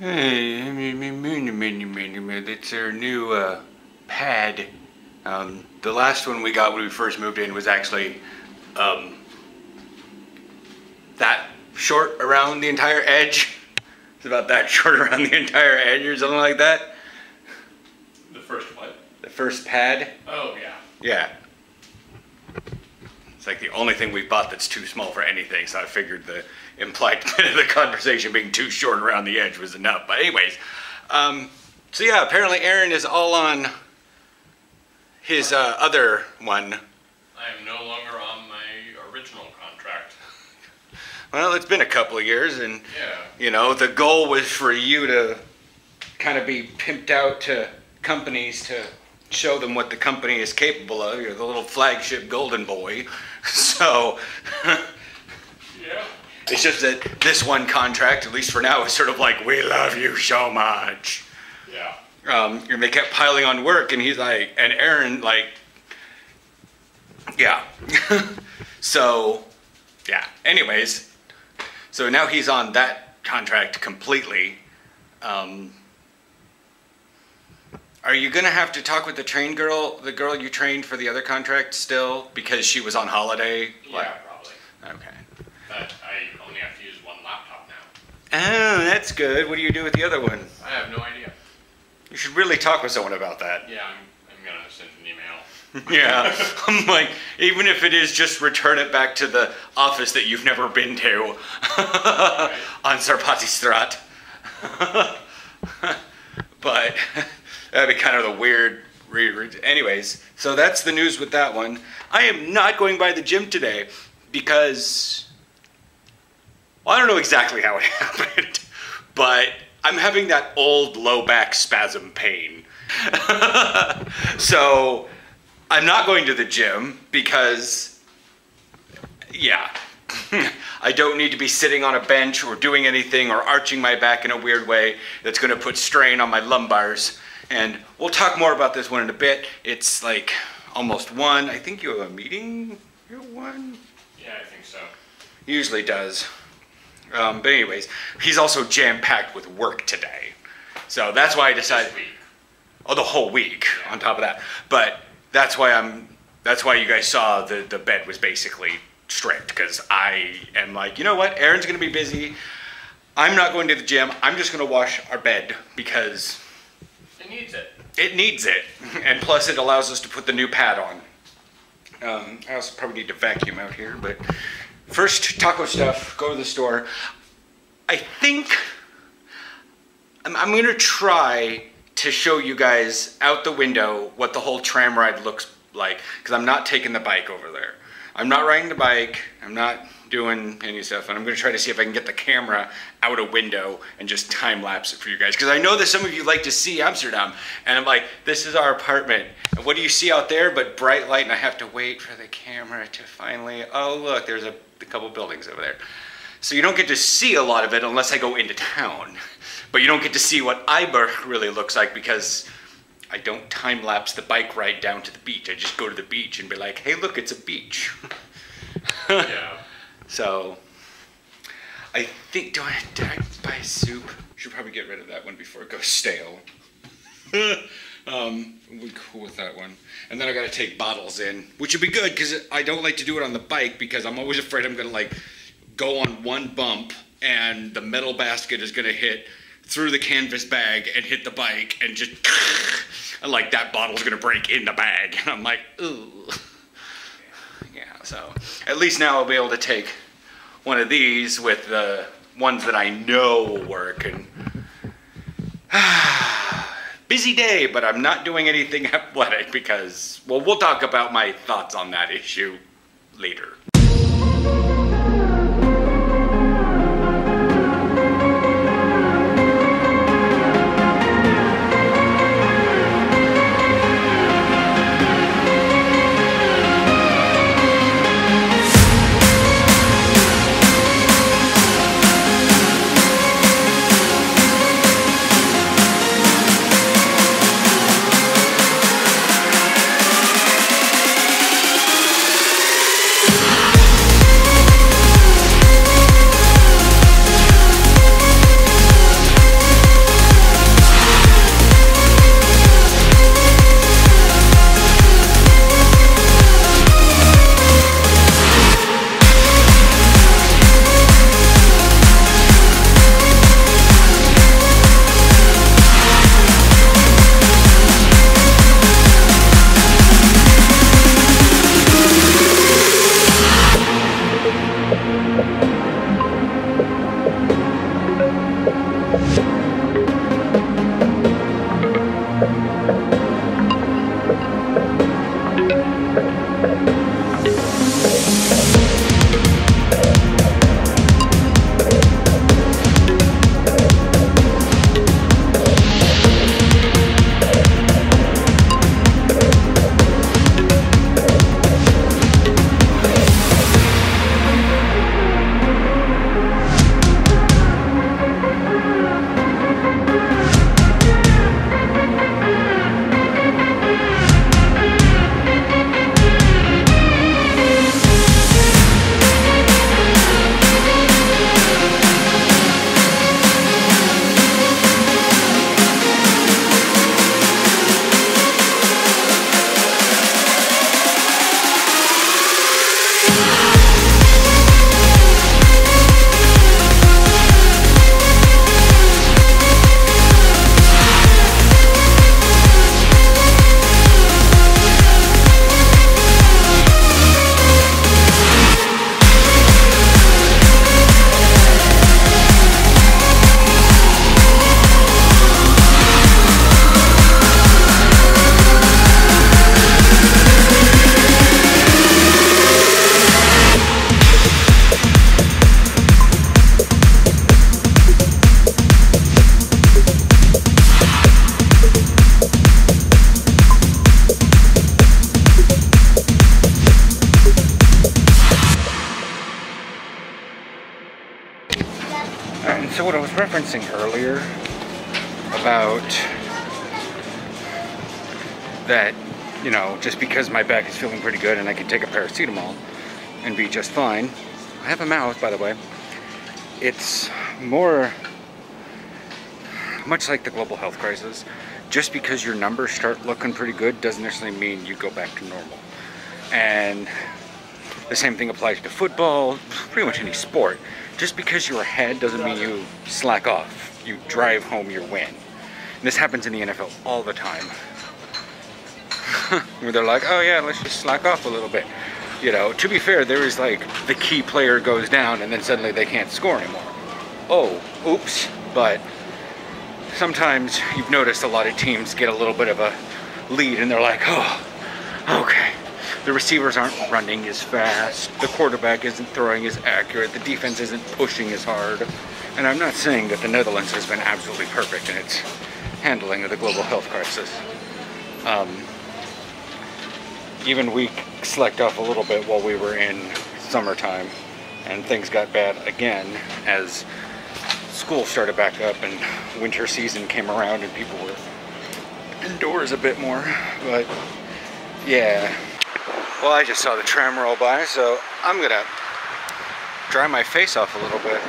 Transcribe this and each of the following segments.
Hey, it's our new pad. The last one we got when we first moved in was actually that short around the entire edge. It's about that short around the entire edge or something like that. The first what? The first pad. Oh, yeah. Yeah. It's like the only thing we've bought that's too small for anything, so I figured the implied bit of the conversation being too short around the edge was enough. But anyways, so yeah, apparently Aaron is all on his other one. I am no longer on my original contract. Well, it's been a couple of years, and Yeah. you know, the goal was for you to kind of be pimped out to companies to show them what the company is capable of. You're the little flagship golden boy. So Yeah. it's just that this one contract, at least for now, is sort of like, we love you so much. Yeah. And they kept piling on work, and he's like, and Aaron, like, yeah. So, yeah. Anyways, so now he's on that contract completely. Are you gonna have to talk with the train girl, the girl you trained for the other contract still, because she was on holiday? Yeah, probably. Okay. But I only have to use one laptop now. Oh, that's good. What do you do with the other one? I have no idea. You should really talk with someone about that. Yeah, I'm gonna send an email. Yeah, I'm like, even if it is just return it back to the office that you've never been to on Sarpati Strat. But that'd be kind of the weird. Anyways, so that's the news with that one. I am not going by the gym today because, well, I don't know exactly how it happened, but I'm having that old low back spasm pain. So I'm not going to the gym because, yeah, I don't need to be sitting on a bench or doing anything or arching my back in a weird way that's going to put strain on my lumbars. And we'll talk more about this one in a bit. It's like almost 1. I think you have a meeting at 1? Yeah, I think so. Usually does. But anyways, he's also jam-packed with work today. So that's why I decided... This week. Oh, the whole week, Yeah. on top of that. But that's why you guys saw the bed was basically stripped, because I am like, you know what, Aaron's gonna be busy. I'm not going to the gym. I'm just gonna wash our bed because It needs it. it needs it. And plus it allows us to put the new pad on. I also probably need to vacuum out here, but first, taco stuff, go to the store. I think I'm gonna try to show you guys out the window what the whole tram ride looks like, because I'm not taking the bike over there. I'm not riding the bike, I'm not doing any stuff, and I'm gonna try to see if I can get the camera out a window and just time lapse it for you guys, because I know that some of you like to see Amsterdam, and I'm like, this is our apartment, and what do you see out there but bright light, and I have to wait for the camera to finally, oh look, there's a couple buildings over there. So you don't get to see a lot of it unless I go into town. But you don't get to see what Iber really looks like because I don't time-lapse the bike ride down to the beach. I just go to the beach and be like, hey, look, it's a beach. Yeah. So, I think, did I buy soup? Should probably get rid of that one before it goes stale. We're cool with that one. And then I gotta take bottles in, which would be good because I don't like to do it on the bike because I'm always afraid I'm gonna like go on one bump and the metal basket is gonna hit through the canvas bag and hit the bike and just, and like that bottle's gonna break in the bag. And I'm like, ooh. Yeah, so at least now I'll be able to take one of these with the ones that I know will work. And busy day, but I'm not doing anything athletic because, well, we'll talk about my thoughts on that issue later. And so what I was referencing earlier about that, you know, just because my back is feeling pretty good and I can take a paracetamol and be just fine. I have a mouth, by the way. It's more, much like the global health crisis, just because your numbers start looking pretty good doesn't necessarily mean you go back to normal. And the same thing applies to football, pretty much any sport. Just because you're ahead doesn't mean you slack off. You drive home your win. And this happens in the NFL all the time. Where they're like, oh yeah, let's just slack off a little bit. You know, to be fair, there is like the key player goes down and then suddenly they can't score anymore. Oh, oops. But sometimes you've noticed a lot of teams get a little bit of a lead and they're like, oh, okay. The receivers aren't running as fast, the quarterback isn't throwing as accurate, the defense isn't pushing as hard. And I'm not saying that the Netherlands has been absolutely perfect in its handling of the global health crisis. Even we slacked off a little bit while we were in summertime, and things got bad again as school started back up and winter season came around and people were indoors a bit more. But yeah. Well, I just saw the tram roll by, so I'm gonna dry my face off a little bit.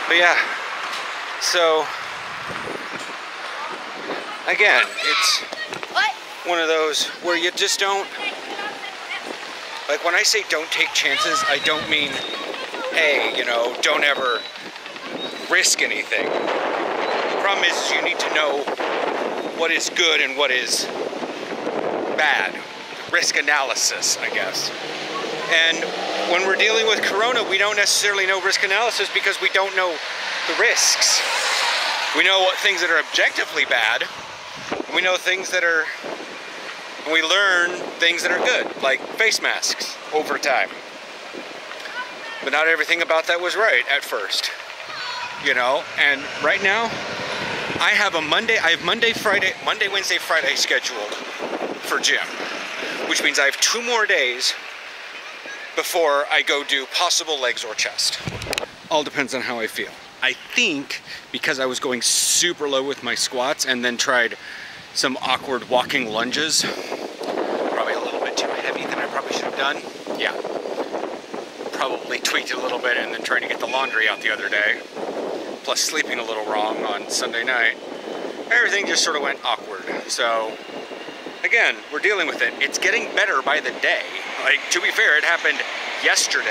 But yeah, so again, it's one of those where you just don't, like when I say don't take chances, I don't mean, hey, you know, don't ever risk anything. The problem is you need to know what is good and what is bad. Risk analysis, I guess. And when we're dealing with Corona, we don't necessarily know risk analysis because we don't know the risks. We know what things that are objectively bad. We know things that are, and we learn things that are good, like face masks over time. But not everything about that was right at first, you know? And right now, I have Monday, Wednesday, Friday scheduled for gym, which means I have 2 more days before I go do possible legs or chest. All depends on how I feel. I think because I was going super low with my squats and then tried some awkward walking lunges, probably a little bit too heavy than I probably should have done. Yeah, probably tweaked it a little bit and then trying to get the laundry out the other day. Plus sleeping a little wrong on Sunday night. Everything just sort of went awkward. So again, we're dealing with it. It's getting better by the day. Like, to be fair, it happened yesterday.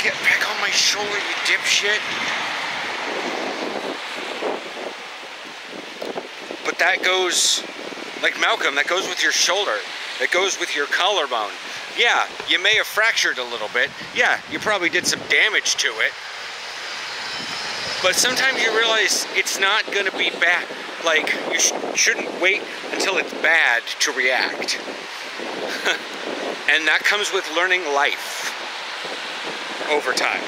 Get back on my shoulder, you dipshit. But that goes, like Malcolm, that goes with your shoulder. That goes with your collarbone. Yeah, you may have fractured a little bit. Yeah, you probably did some damage to it. But sometimes you realize it's not going to be bad. Like, you shouldn't wait until it's bad to react. And that comes with learning life over time.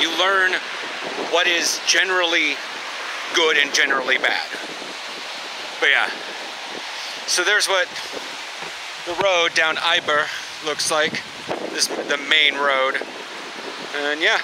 You learn what is generally good and generally bad. But yeah, so there's what the road down Iber looks like. This is the main road. And yeah.